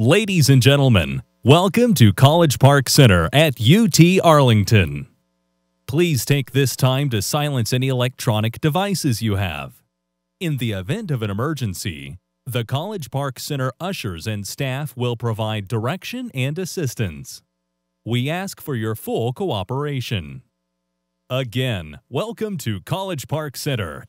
Ladies and gentlemen, welcome to College Park Center at UT Arlington. Please take this time to silence any electronic devices you have. In the event of an emergency, the College Park Center ushers and staff will provide direction and assistance. We ask for your full cooperation. Again, welcome to College Park Center.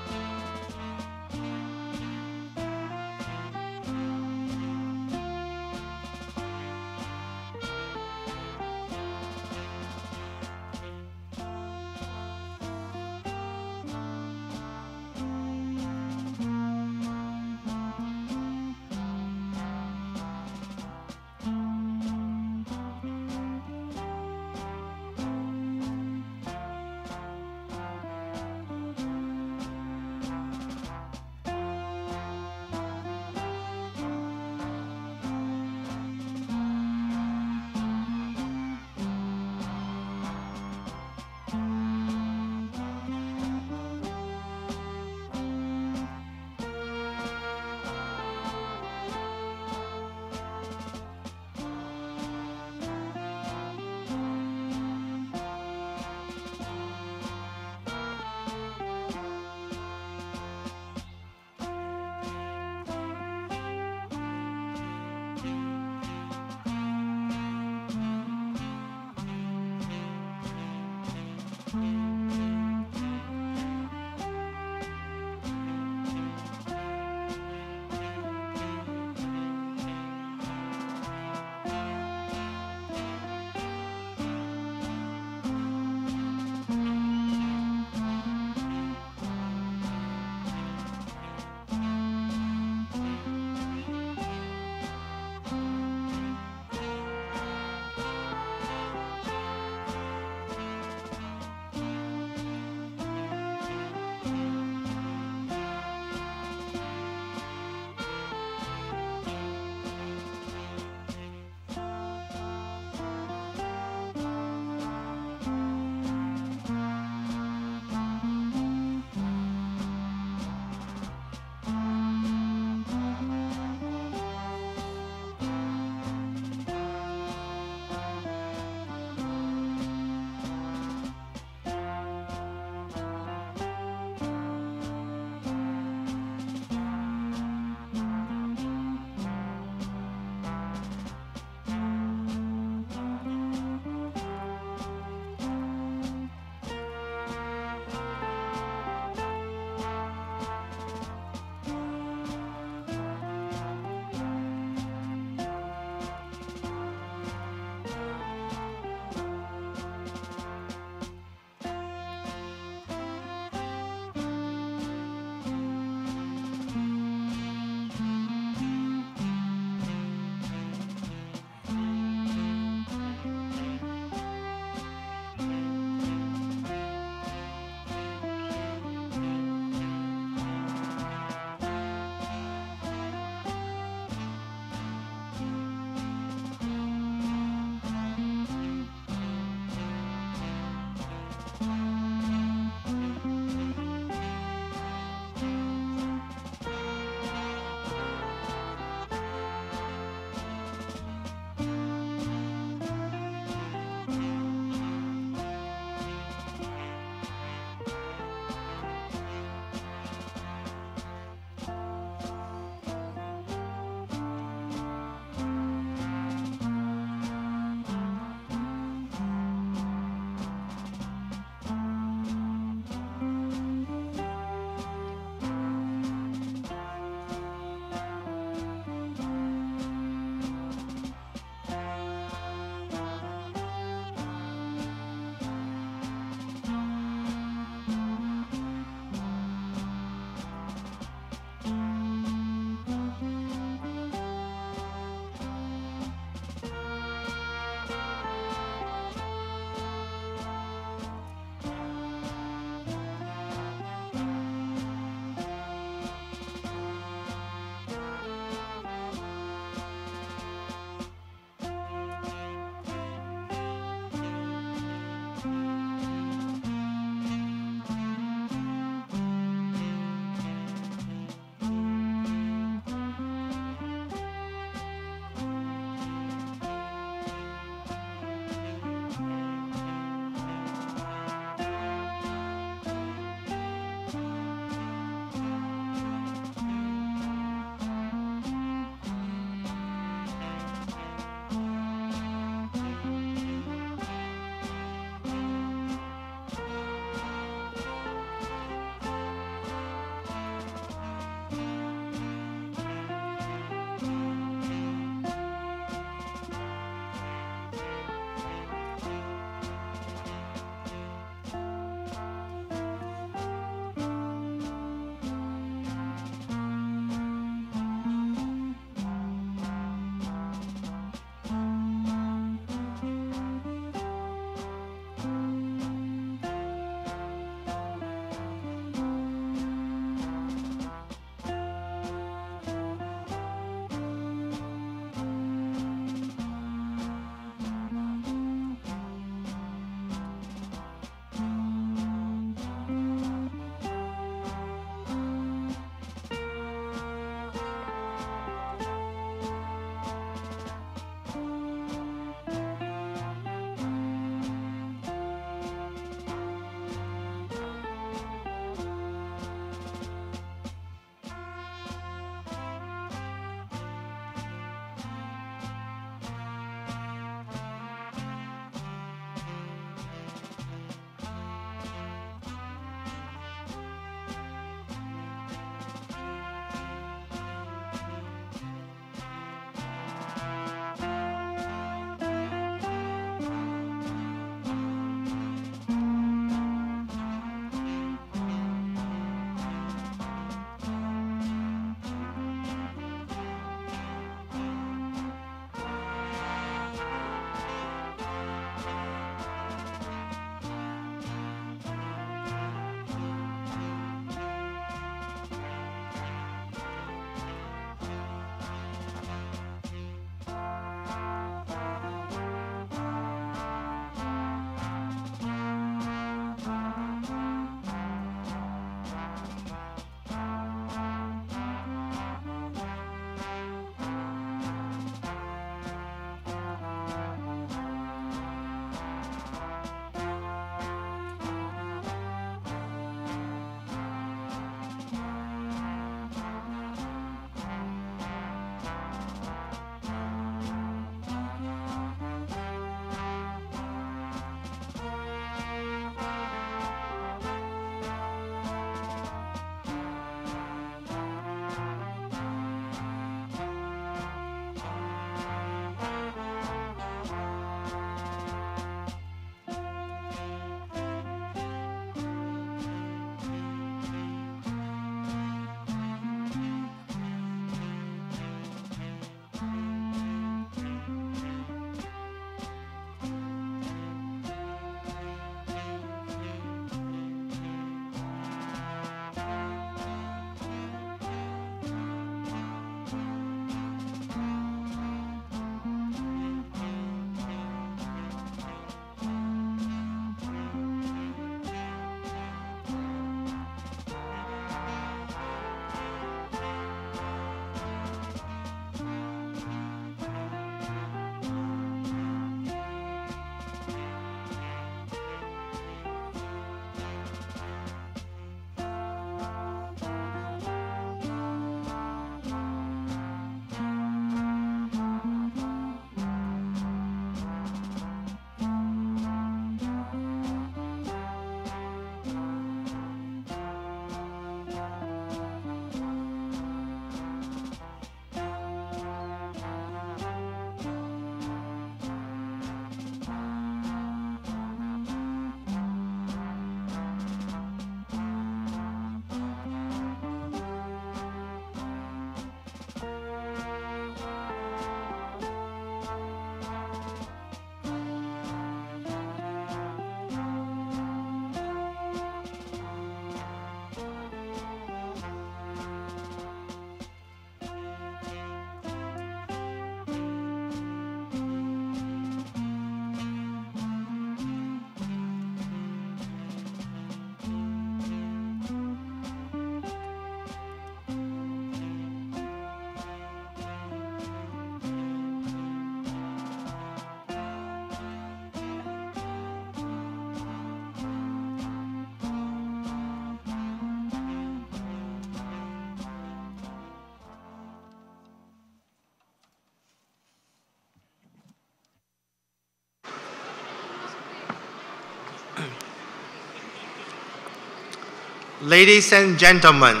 Ladies and gentlemen,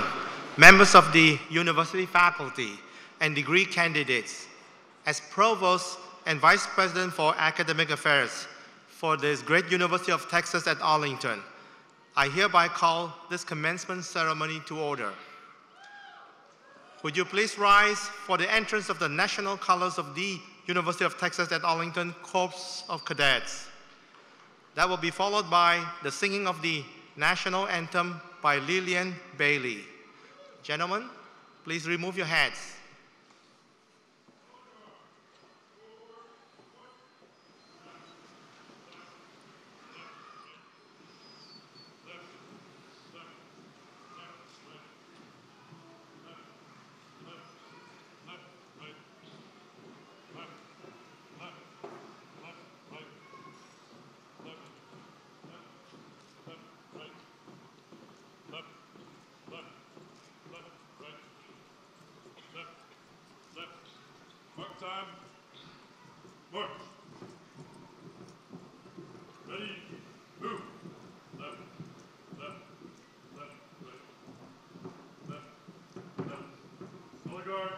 members of the university faculty and degree candidates, as Provost and Vice President for Academic Affairs for this great University of Texas at Arlington, I hereby call this commencement ceremony to order. Would you please rise for the entrance of the national colors of the University of Texas at Arlington Corps of Cadets. That will be followed by the singing of the national anthem by Lillian Bailey. Gentlemen, please remove your hats. Time. March. Ready. Move. Left. Left. Left. Right. Left. Left. Color guard.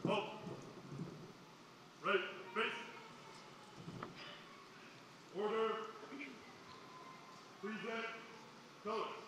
Halt. Right. Face. Order. Present. Colors.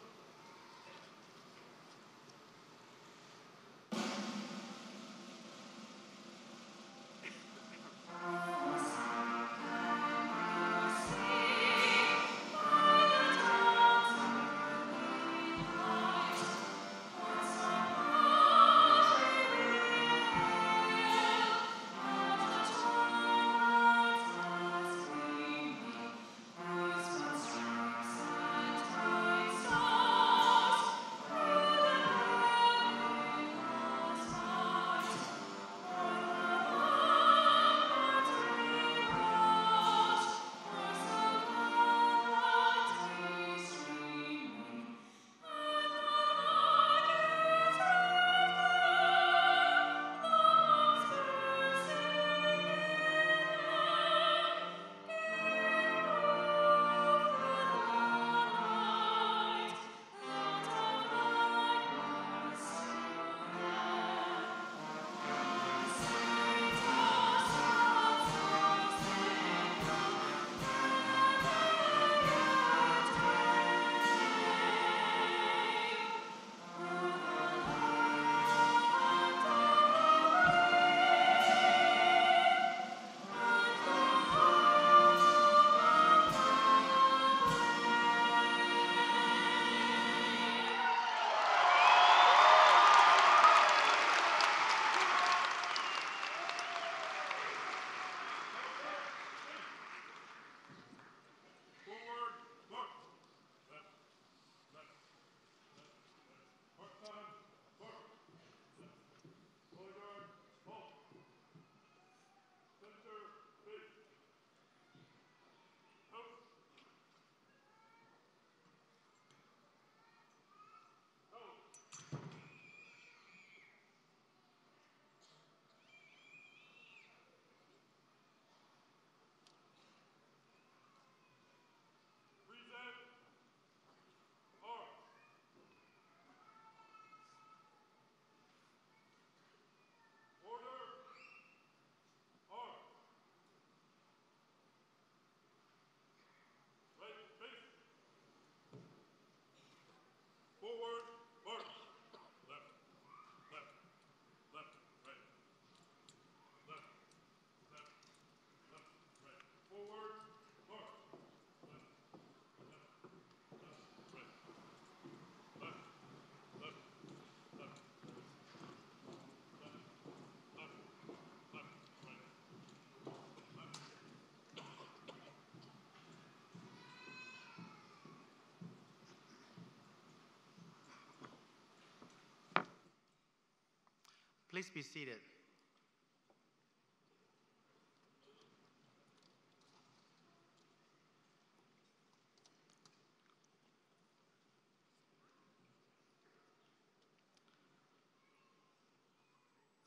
Forward, march. Left, left, left, right. Left, left, left, right. Forward, march. Left, left, left, right. Left, left, left, left, left, left, right. Left. Please be seated.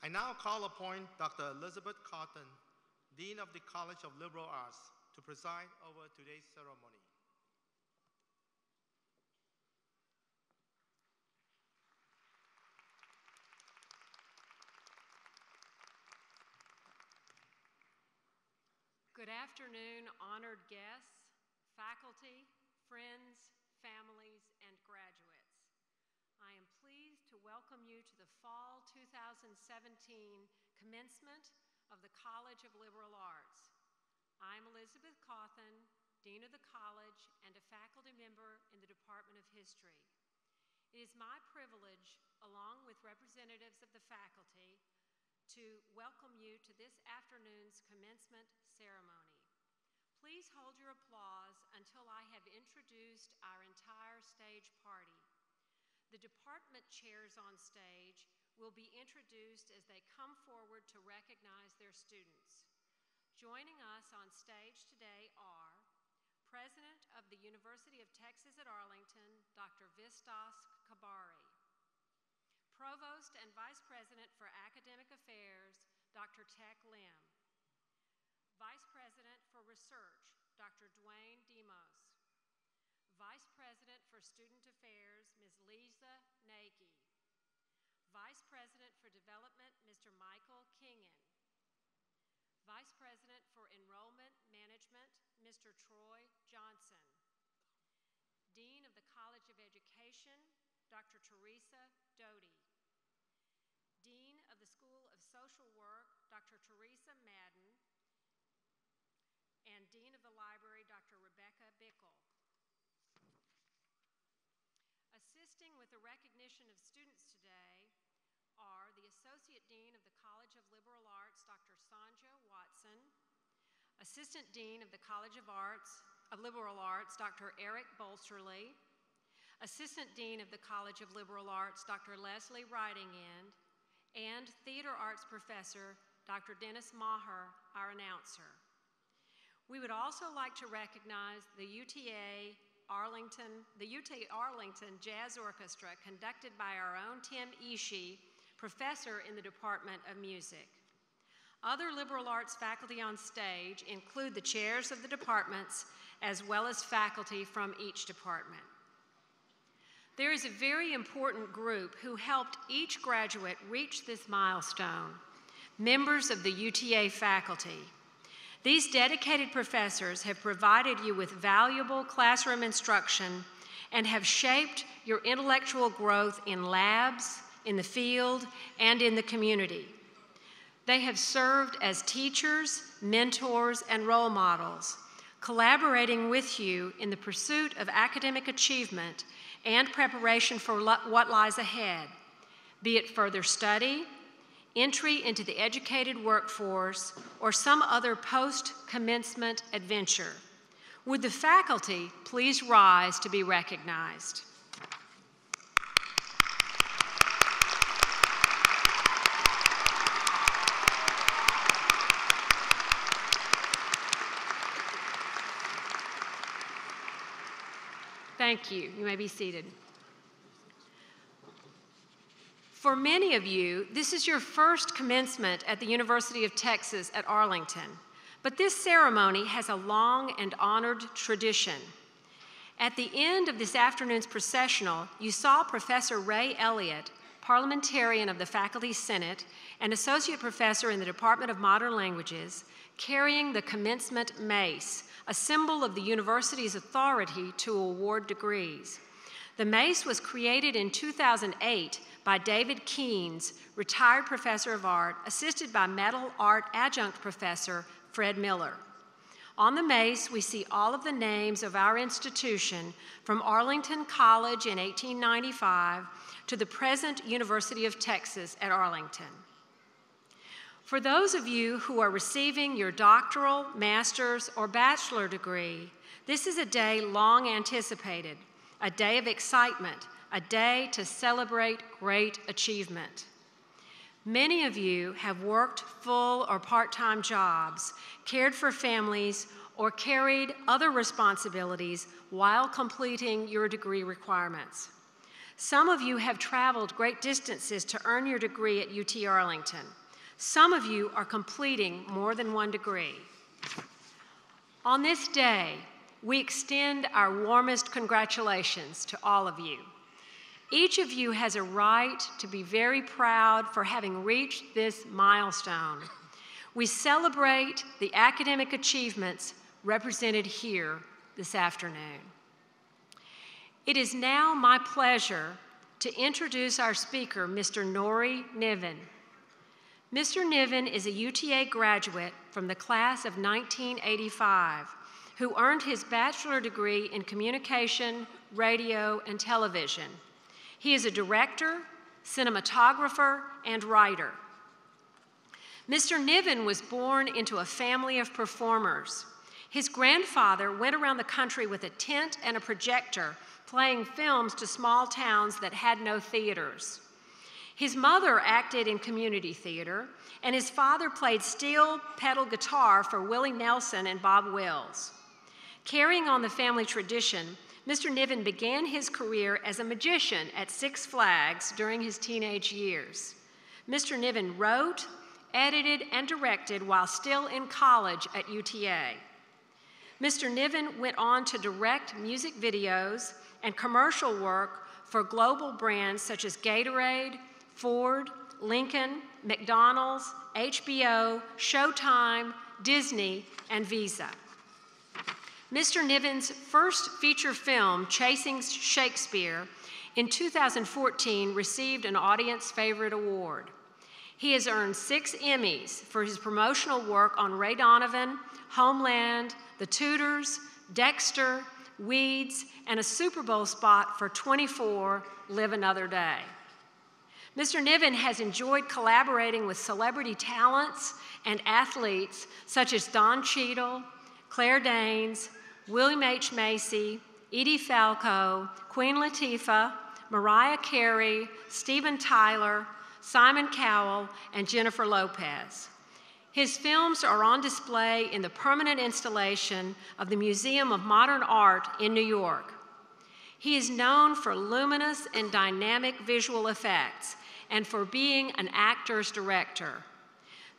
I now call upon Dr. Elizabeth Cotton, Dean of the College of Liberal Arts, to preside over today's ceremony. afternoon, honored guests, faculty, friends, families, and graduates. I am pleased to welcome you to the Fall 2017 Commencement of the College of Liberal Arts. I'm Elizabeth Cawthon, Dean of the College and a faculty member in the Department of History. It is my privilege, along with representatives of the faculty, to welcome you to this afternoon's commencement ceremony. Please hold your applause until I have introduced our entire stage party. The department chairs on stage will be introduced as they come forward to recognize their students. Joining us on stage today are President of the University of Texas at Arlington, Dr. Vistas Kabari. Provost and Vice President for Academic Affairs, Dr. Tech Lim. Vice President for Research, Dr. Dwayne Demos. Vice President for Student Affairs, Ms. Lisa Nagy. Vice President for Development, Mr. Michael Kingen. Vice President for Enrollment Management, Mr. Troy Johnson. Dean of the College of Education, Dr. Teresa Doty. Dean of the School of Social Work, Dr. Teresa Madden, and Dean of the Library, Dr. Rebecca Bickle. Assisting with the recognition of students today are the Associate Dean of the College of Liberal Arts, Dr. Sanja Watson, Assistant Dean of the College of Liberal Arts, Dr. Eric Bolsterly, Assistant Dean of the College of Liberal Arts, Dr. Leslie Ridingend, and Theater Arts Professor, Dr. Dennis Maher, our announcer. We would also like to recognize the UT Arlington Jazz Orchestra, conducted by our own Tim Ishii, professor in the Department of Music. Other liberal arts faculty on stage include the chairs of the departments, as well as faculty from each department. There is a very important group who helped each graduate reach this milestone, members of the UTA faculty. These dedicated professors have provided you with valuable classroom instruction and have shaped your intellectual growth in labs, in the field, and in the community. They have served as teachers, mentors, and role models, collaborating with you in the pursuit of academic achievement and preparation for what lies ahead, be it further study, entry into the educated workforce, or some other post-commencement adventure. Would the faculty please rise to be recognized? Thank you. You may be seated. For many of you, this is your first commencement at the University of Texas at Arlington, but this ceremony has a long and honored tradition. At the end of this afternoon's processional, you saw Professor Ray Elliott, parliamentarian of the Faculty Senate and associate professor in the Department of Modern Languages, carrying the commencement mace, a symbol of the university's authority to award degrees. The mace was created in 2008 by David Keynes, retired professor of art, assisted by metal art adjunct professor Fred Miller. On the mace, we see all of the names of our institution from Arlington College in 1895 to the present University of Texas at Arlington. For those of you who are receiving your doctoral, master's, or bachelor degree, this is a day long anticipated, a day of excitement, a day to celebrate great achievement. Many of you have worked full or part-time jobs, cared for families, or carried other responsibilities while completing your degree requirements. Some of you have traveled great distances to earn your degree at UT Arlington. Some of you are completing more than one degree. On this day, we extend our warmest congratulations to all of you. Each of you has a right to be very proud for having reached this milestone. we celebrate the academic achievements represented here this afternoon. It is now my pleasure to introduce our speaker, Mr. Nori Niven. Mr. Niven is a UTA graduate from the class of 1985 who earned his bachelor degree in communication, radio, and television. He is a director, cinematographer, and writer. Mr. Niven was born into a family of performers. His grandfather went around the country with a tent and a projector, playing films to small towns that had no theaters. His mother acted in community theater, and his father played steel pedal guitar for Willie Nelson and Bob Wills. Carrying on the family tradition, Mr. Niven began his career as a magician at Six Flags during his teenage years. Mr. Niven wrote, edited, and directed while still in college at UTA. Mr. Niven went on to direct music videos and commercial work for global brands such as Gatorade, Ford, Lincoln, McDonald's, HBO, Showtime, Disney, and Visa. Mr. Niven's first feature film, Chasing Shakespeare, in 2014 received an Audience Favorite Award. He has earned 6 Emmys for his promotional work on Ray Donovan, Homeland, The Tudors, Dexter, Weeds, and a Super Bowl spot for 24, Live Another Day. Mr. Niven has enjoyed collaborating with celebrity talents and athletes such as Don Cheadle, Claire Danes, William H. Macy, Edie Falco, Queen Latifah, Mariah Carey, Steven Tyler, Simon Cowell, and Jennifer Lopez. His films are on display in the permanent installation of the Museum of Modern Art in New York. He is known for luminous and dynamic visual effects and for being an actor's director.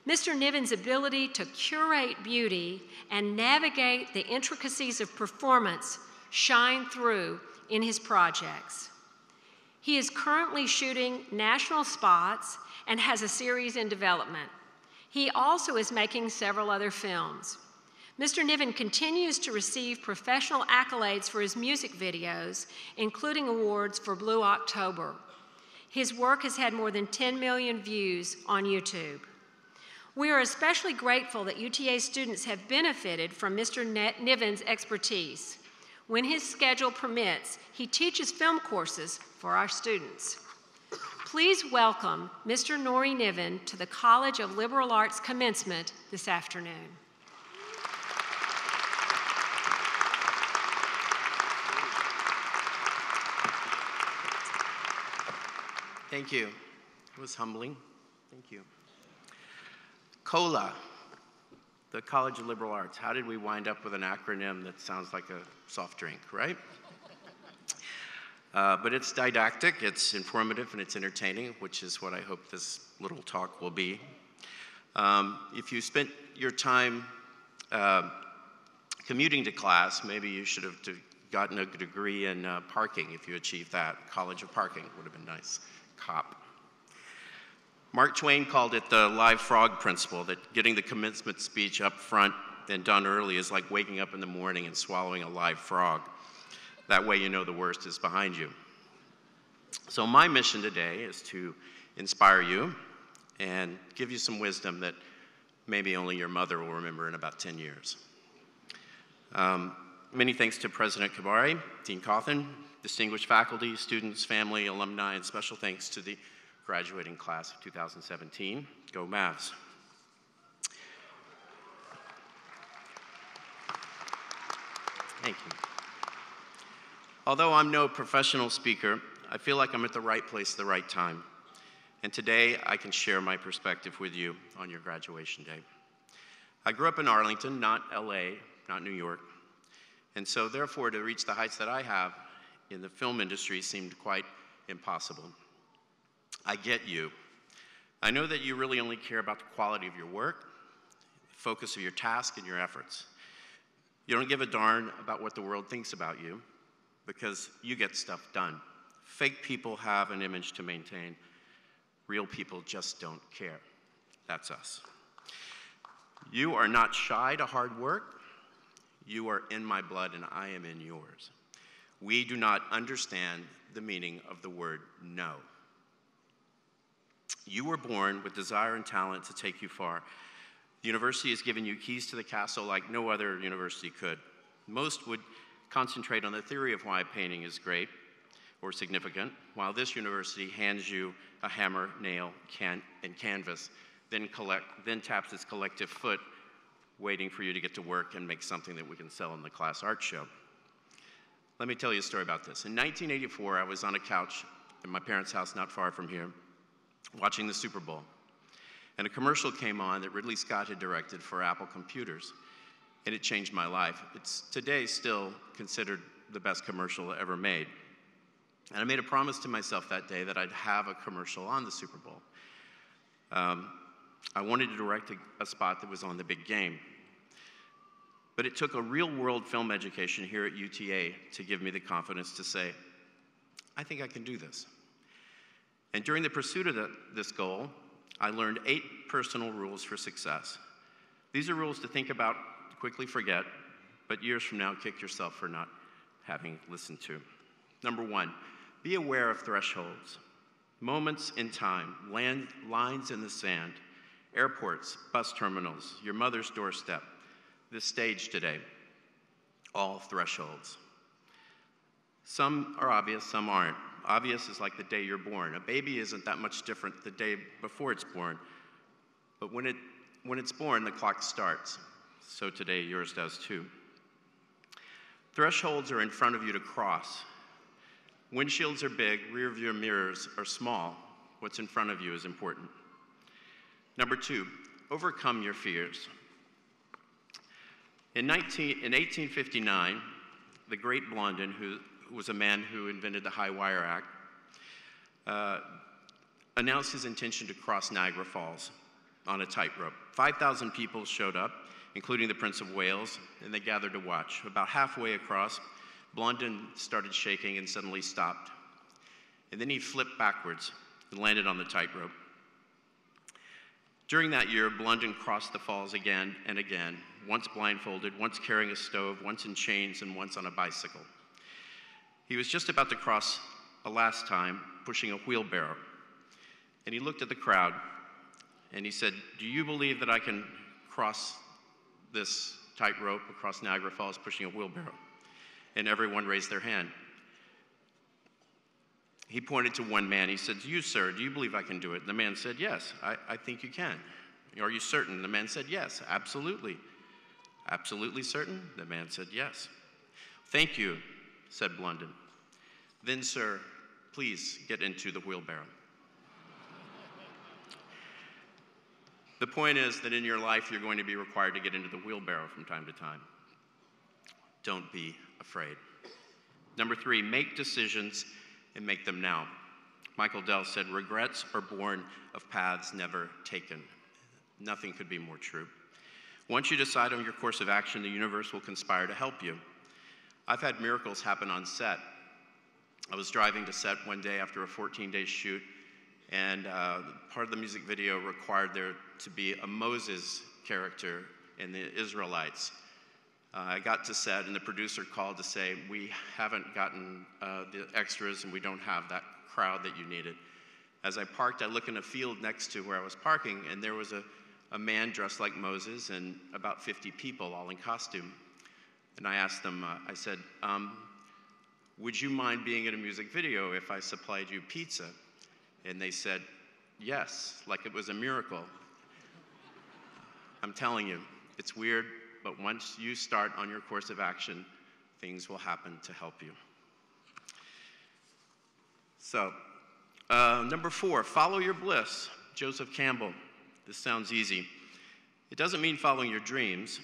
Mr. Niven's ability to curate beauty and navigate the intricacies of performance shine through in his projects. He is currently shooting national spots and has a series in development. He also is making several other films. Mr. Niven continues to receive professional accolades for his music videos, including awards for Blue October. His work has had more than 10 million views on YouTube. We are especially grateful that UTA students have benefited from Mr. Niven's expertise. When his schedule permits, he teaches film courses for our students. Please welcome Mr. Nori Niven to the College of Liberal Arts Commencement this afternoon. Thank you. It was humbling. Thank you. COLA, the College of Liberal Arts. How did we wind up with an acronym that sounds like a soft drink, right? But it's didactic, it's informative, and it's entertaining, which is what I hope this little talk will be. If you spent your time commuting to class, maybe you should have gotten a degree in parking if you achieved that. College of Parking would have been nice. COP. Mark Twain called it the live frog principle, that getting the commencement speech up front and done early is like waking up in the morning and swallowing a live frog. That way you know the worst is behind you. So my mission today is to inspire you and give you some wisdom that maybe only your mother will remember in about 10 years. Many thanks to President Kabari, Dean Cawthon, distinguished faculty, students, family, alumni, and special thanks to the graduating class of 2017. Go Mavs. Thank you. Although I'm no professional speaker, I feel like I'm at the right place at the right time. And today I can share my perspective with you on your graduation day. I grew up in Arlington, not LA, not New York. And so therefore to reach the heights that I have in the film industry seemed quite impossible. I get you. I know that you really only care about the quality of your work, the focus of your task, and your efforts. You don't give a darn about what the world thinks about you because you get stuff done. Fake people have an image to maintain. Real people just don't care. That's us. You are not shy to hard work. You are in my blood and I am in yours. We do not understand the meaning of the word no. You were born with desire and talent to take you far. The university has given you keys to the castle like no other university could. Most would concentrate on the theory of why painting is great or significant, while this university hands you a hammer, nail, and canvas, then taps its collective foot, waiting for you to get to work and make something that we can sell in the class art show. Let me tell you a story about this. In 1984, I was on a couch in my parents' house not far from here, watching the Super Bowl. And a commercial came on that Ridley Scott had directed for Apple computers, and it changed my life. It's today still considered the best commercial ever made. And I made a promise to myself that day that I'd have a commercial on the Super Bowl. I wanted to direct a spot that was on the big game. But it took a real-world film education here at UTA to give me the confidence to say, I think I can do this. And during the pursuit of this goal, I learned 8 personal rules for success. These are rules to think about, quickly forget, but years from now, kick yourself for not having listened to. Number 1, be aware of thresholds. Moments in time, lines in the sand, airports, bus terminals, your mother's doorstep, this stage today, all thresholds. Some are obvious, some aren't. Obvious is like the day you're born. A baby isn't that much different the day before it's born. But when it's born, the clock starts. So today, yours does too. Thresholds are in front of you to cross. Windshields are big, rear view mirrors are small. What's in front of you is important. Number 2, overcome your fears. In 1859, the great Blondin, who was a man who invented the High Wire Act, announced his intention to cross Niagara Falls on a tightrope. 5,000 people showed up, including the Prince of Wales, and they gathered to watch. About halfway across, Blondin started shaking and suddenly stopped. And then he flipped backwards and landed on the tightrope. During that year, Blondin crossed the falls again and again, once blindfolded, once carrying a stove, once in chains, and once on a bicycle. He was just about to cross a last time, pushing a wheelbarrow. And he looked at the crowd, and he said, do you believe that I can cross this tightrope across Niagara Falls pushing a wheelbarrow? And everyone raised their hand. He pointed to one man. He said, you, sir, do you believe I can do it? And the man said, yes, I think you can. Are you certain? The man said, yes, absolutely. Absolutely certain? The man said, yes. Thank you, said Blondin. Then, sir, please get into the wheelbarrow. The point is that in your life, you're going to be required to get into the wheelbarrow from time to time. Don't be afraid. Number 3, make decisions and make them now. Michael Dell said, regrets are born of paths never taken. Nothing could be more true. Once you decide on your course of action, the universe will conspire to help you. I've had miracles happen on set. I was driving to set one day after a 14-day shoot, and part of the music video required there to be a Moses character in the Israelites. I got to set, and the producer called to say, we haven't gotten the extras, and we don't have that crowd that you needed. As I parked, I looked in a field next to where I was parking, and there was a man dressed like Moses and about 50 people all in costume. And I asked them, I said, would you mind being in a music video if I supplied you pizza? And they said, yes, like it was a miracle. I'm telling you, it's weird, but once you start on your course of action, things will happen to help you. So, number 4, follow your bliss. Joseph Campbell. This sounds easy. It doesn't mean following your dreams.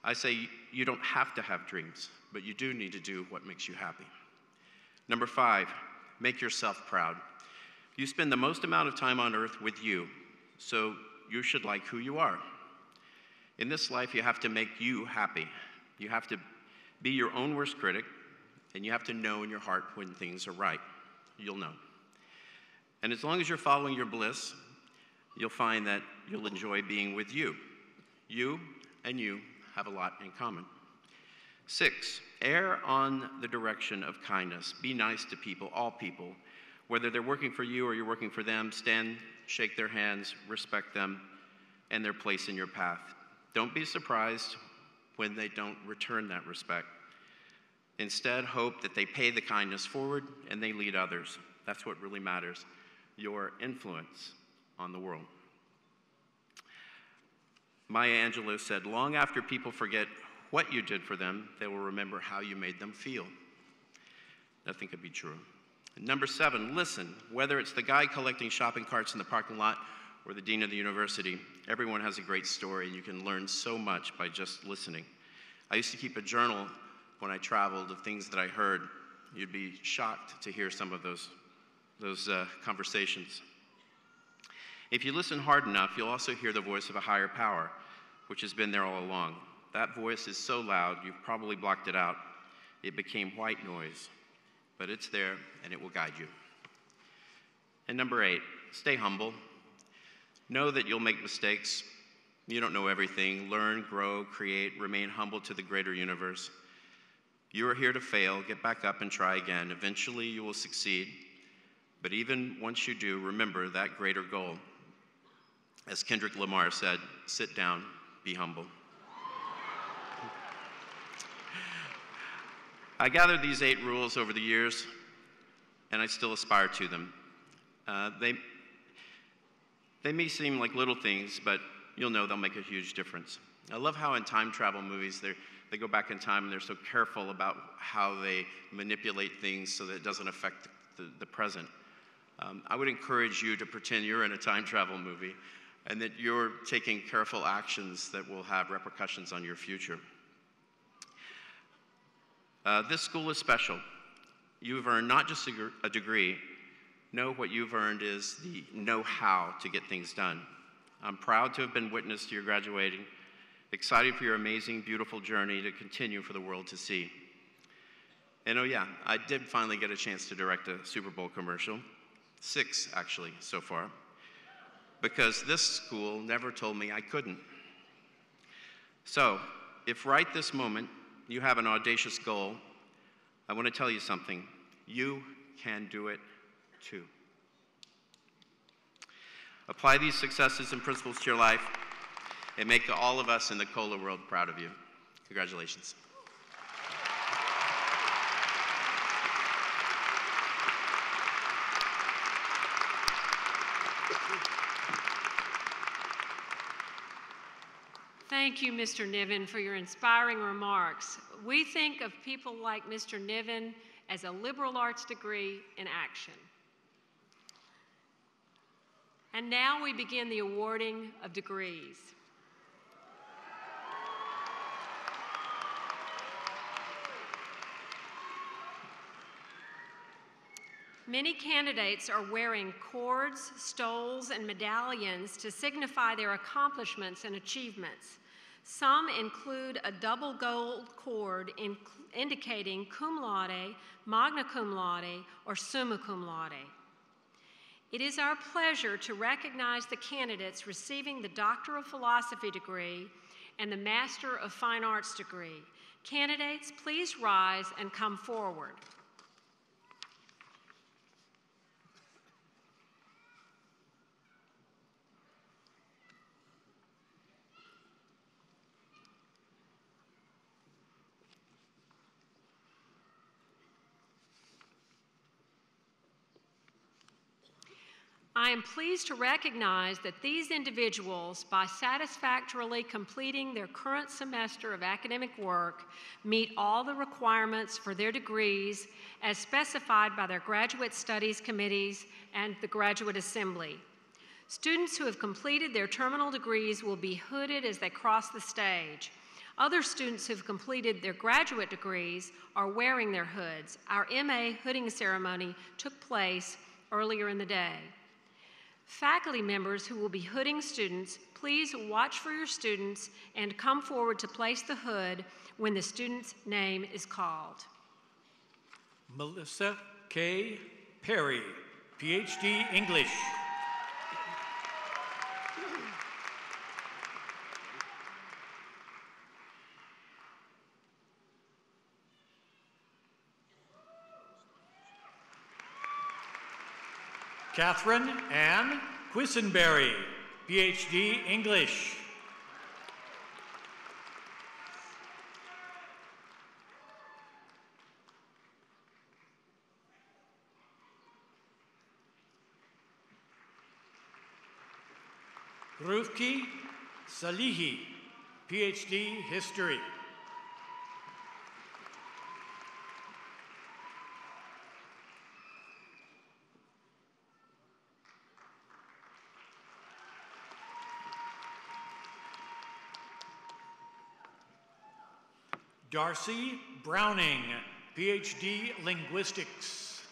I say you don't have to have dreams, but you do need to do what makes you happy. Number 5, make yourself proud. You spend the most amount of time on earth with you, so you should like who you are. In this life, you have to make you happy. You have to be your own worst critic, and you have to know in your heart when things are right. You'll know. And as long as you're following your bliss, you'll find that you'll enjoy being with you. You and you have a lot in common. 6, err on the direction of kindness. Be nice to people, all people. Whether they're working for you or you're working for them, stand, shake their hands, respect them and their place in your path. Don't be surprised when they don't return that respect. Instead, hope that they pay the kindness forward and they lead others. That's what really matters, your influence on the world. Maya Angelou said, long after people forget what you did for them, they will remember how you made them feel. Nothing could be true. And number 7, listen. Whether it's the guy collecting shopping carts in the parking lot or the dean of the university, everyone has a great story. You can learn so much by just listening. I used to keep a journal when I traveled of things that I heard. You'd be shocked to hear some of those conversations. If you listen hard enough, you'll also hear the voice of a higher power, which has been there all along. That voice is so loud, you've probably blocked it out. It became white noise, but it's there and it will guide you. And number 8, stay humble. Know that you'll make mistakes. You don't know everything. Learn, grow, create, remain humble to the greater universe. You are here to fail. Get back up and try again. Eventually you will succeed. But even once you do, remember that greater goal. As Kendrick Lamar said, sit down, be humble. I gathered these 8 rules over the years, and I still aspire to them. They may seem like little things, but you'll know they'll make a huge difference. I love how in time travel movies, they go back in time and they're so careful about how they manipulate things so that it doesn't affect the present. I would encourage you to pretend you're in a time travel movie and that you're taking careful actions that will have repercussions on your future. This school is special. You've earned not just a degree. No, what you've earned is the know-how to get things done. I'm proud to have been witness to your graduating, excited for your amazing, beautiful journey to continue for the world to see. And oh yeah, I did finally get a chance to direct a Super Bowl commercial, 6 actually so far, because this school never told me I couldn't. So, if right this moment you have an audacious goal, I want to tell you something. You can do it too. Apply these successes and principles to your life and make all of us in the COLA world proud of you. Congratulations. Thank you, Mr. Niven, for your inspiring remarks. We think of people like Mr. Niven as a liberal arts degree in action. And now we begin the awarding of degrees. Many candidates are wearing cords, stoles, and medallions to signify their accomplishments and achievements. Some include a double gold cord indicating cum laude, magna cum laude, or summa cum laude. It is our pleasure to recognize the candidates receiving the Doctor of Philosophy degree and the Master of Fine Arts degree. Candidates, please rise and come forward. I am pleased to recognize that these individuals, by satisfactorily completing their current semester of academic work, meet all the requirements for their degrees as specified by their graduate studies committees and the Graduate Assembly. Students who have completed their terminal degrees will be hooded as they cross the stage. Other students who have completed their graduate degrees are wearing their hoods. Our MA hooding ceremony took place earlier in the day. Faculty members who will be hooding students, please watch for your students and come forward to place the hood when the student's name is called. Melissa K. Perry, PhD English. Catherine Ann Quisenberry, PhD English. Rufki Salihi, PhD History. Darcy Browning, PhD Linguistics.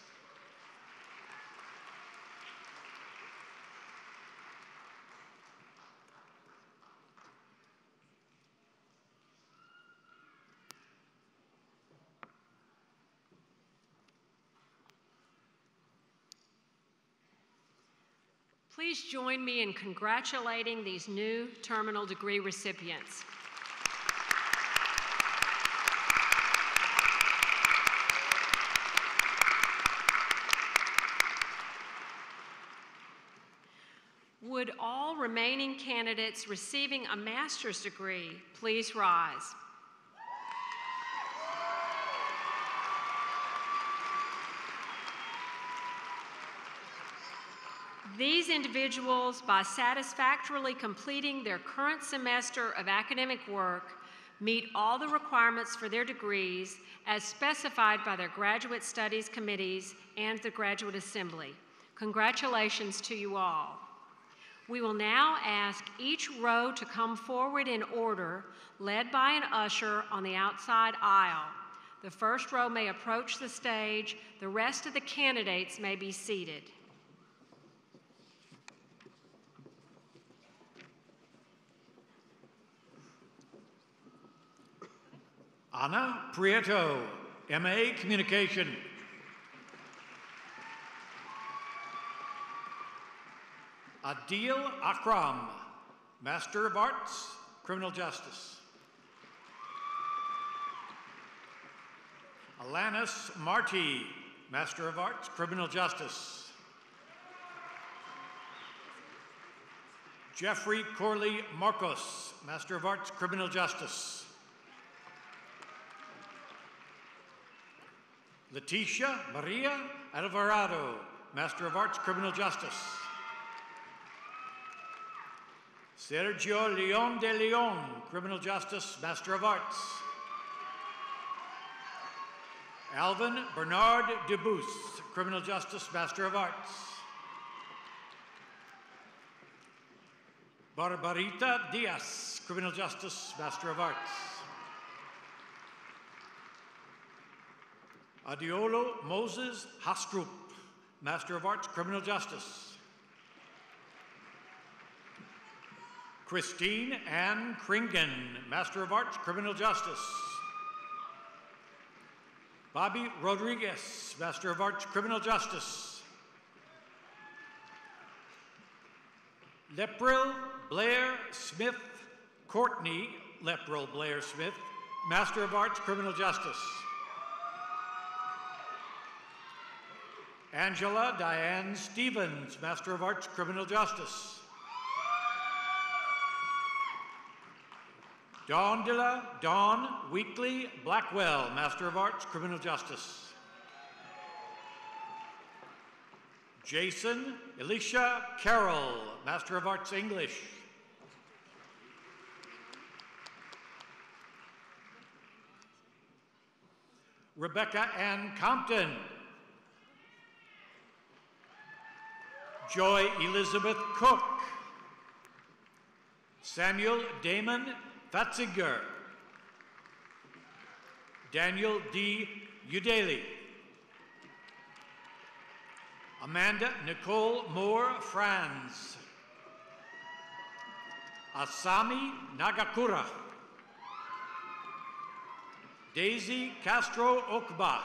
Please join me in congratulating these new terminal degree recipients. Would all remaining candidates receiving a master's degree please rise? These individuals, by satisfactorily completing their current semester of academic work, meet all the requirements for their degrees as specified by their graduate studies committees and the Graduate Assembly. Congratulations to you all. We will now ask each row to come forward in order, led by an usher on the outside aisle. The first row may approach the stage. The rest of the candidates may be seated. Ana Prieto, MA Communication. Adil Akram, Master of Arts, Criminal Justice. Alanis Marty, Master of Arts, Criminal Justice. Jeffrey Corley Marcos, Master of Arts, Criminal Justice. Leticia Maria Alvarado, Master of Arts, Criminal Justice. Sergio Leon de Leon, Criminal Justice, Master of Arts. Alvin Bernard Debus, Criminal Justice, Master of Arts. Barbarita Diaz, Criminal Justice, Master of Arts. Adiolo Moses Hastrup, Master of Arts, Criminal Justice. Christine Ann Kringen, Master of Arts, Criminal Justice. Bobby Rodriguez, Master of Arts, Criminal Justice. Lepril Blair Smith Courtney, Lepril Blair Smith, Master of Arts, Criminal Justice. Angela Diane Stevens, Master of Arts, Criminal Justice. Dawn Weekly Blackwell, Master of Arts, Criminal Justice. Jason Elisha Carroll, Master of Arts, English. Rebecca Ann Compton. Joy Elizabeth Cook. Samuel Damon Fatzinger. Daniel D. Udeli. Amanda Nicole Moore Franz. Asami Nagakura. Daisy Castro Okba.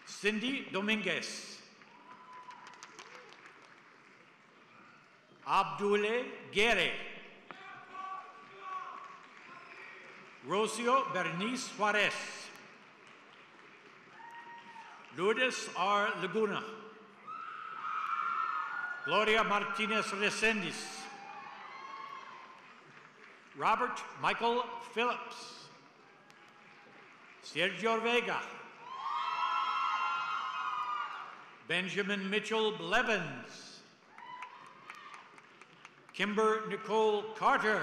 Cindy Dominguez. Abdule Guerre. Rocio Bernice Suarez. Lourdes R. Laguna. Gloria Martinez Resendez. Robert Michael Phillips. Sergio Vega. Benjamin Mitchell Blevins. Kimber Nicole Carter.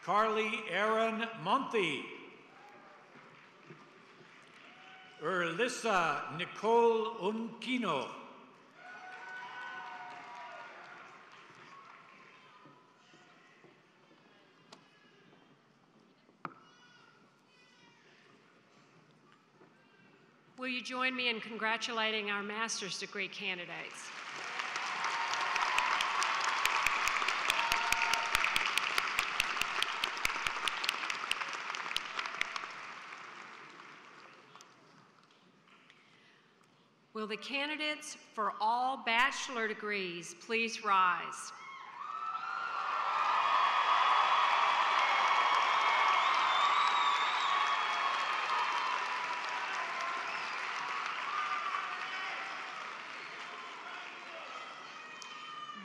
Carly Aaron Monty. Erlissa Nicole Unquino. Will you join me in congratulating our master's degree candidates? Will the candidates for all bachelor degrees please rise?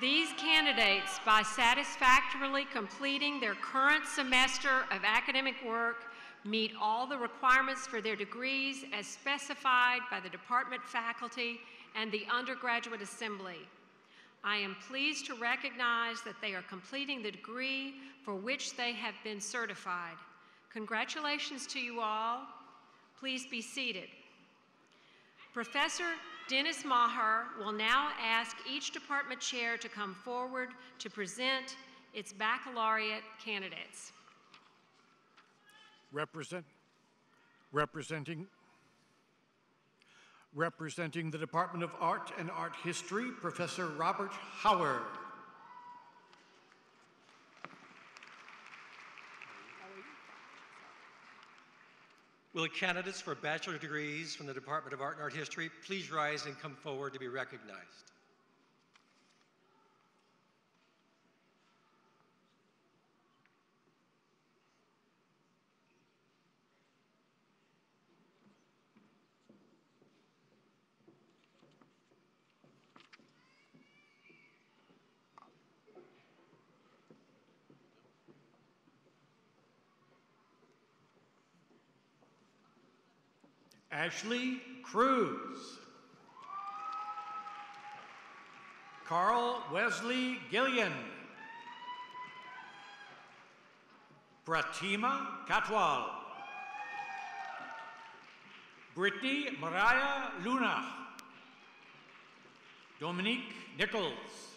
These candidates, by satisfactorily completing their current semester of academic work, meet all the requirements for their degrees as specified by the department faculty and the undergraduate assembly. I am pleased to recognize that they are completing the degree for which they have been certified. Congratulations to you all. Please be seated. Professor Dennis Maher will now ask each department chair to come forward to present its baccalaureate candidates. Representing the Department of Art and Art History, Professor Robert Hauer. Will the candidates for bachelor degrees from the Department of Art and Art History please rise and come forward to be recognized? Ashley Cruz. Carl Wesley Gillian. Pratima Katwal. Brittany Mariah Luna. Dominique Nichols.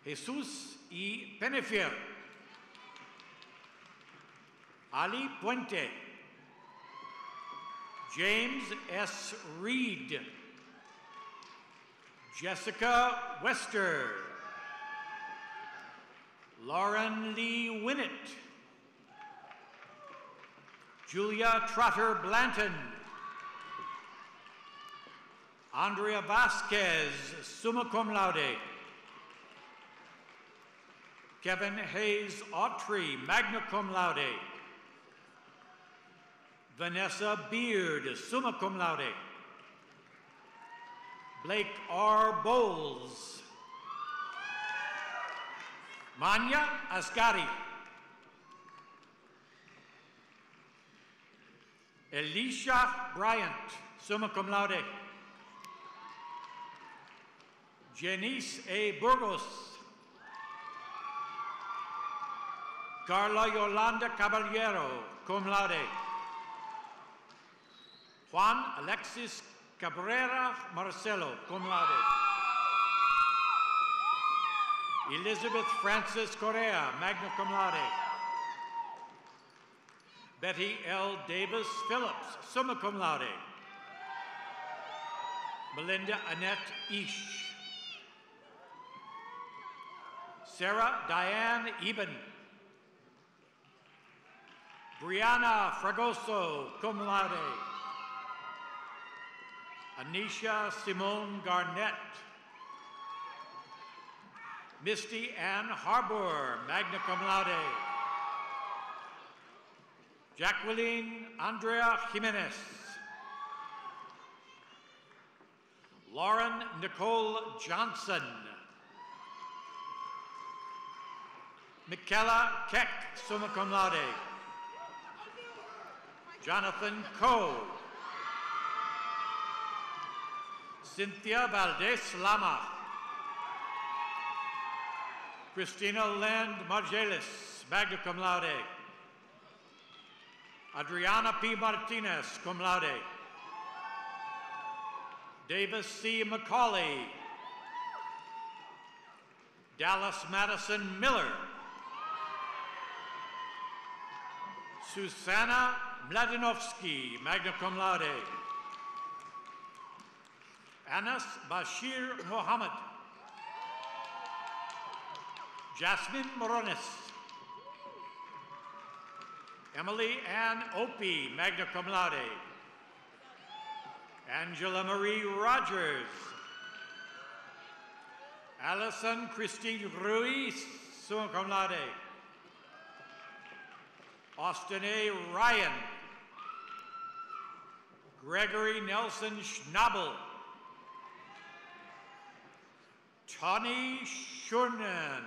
Jesus E. Penefier. Ali Puente. James S. Reed. Jessica Wester. Lauren Lee Winnett. Julia Trotter Blanton. Andrea Vasquez, summa cum laude. Kevin Hayes Autry, magna cum laude. Vanessa Beard, summa cum laude. Blake R. Bowles. Manya Ascari. Elisha Bryant, summa cum laude. Janice A. Burgos. Carla Yolanda Caballero, cum laude. Juan Alexis Cabrera Marcelo, cum laude. Elizabeth Frances Correa, magna cum laude. Betty L. Davis Phillips, summa cum laude. Melinda Annette Ish. Sarah Diane Eben. Brianna Fragoso, cum laude. Anisha Simone Garnett. Misty Ann Harbour, magna cum laude. Jacqueline Andrea Jimenez. Lauren Nicole Johnson. Michaela Keck, summa cum laude. Jonathan Coe. Cynthia Valdez Lama. Christina Land Margelis, magna cum laude. Adriana P. Martinez, cum laude. Davis C. McCauley. Dallas Madison Miller. Susanna Mladinovsky, magna cum laude. Anas Bashir Mohammed. Jasmine Moronis. Emily Ann Opie, magna cum laude. Angela Marie Rogers. Allison Christine Ruiz, summa cum laude. Austin A. Ryan. Gregory Nelson Schnabel. Tawny Shurnan,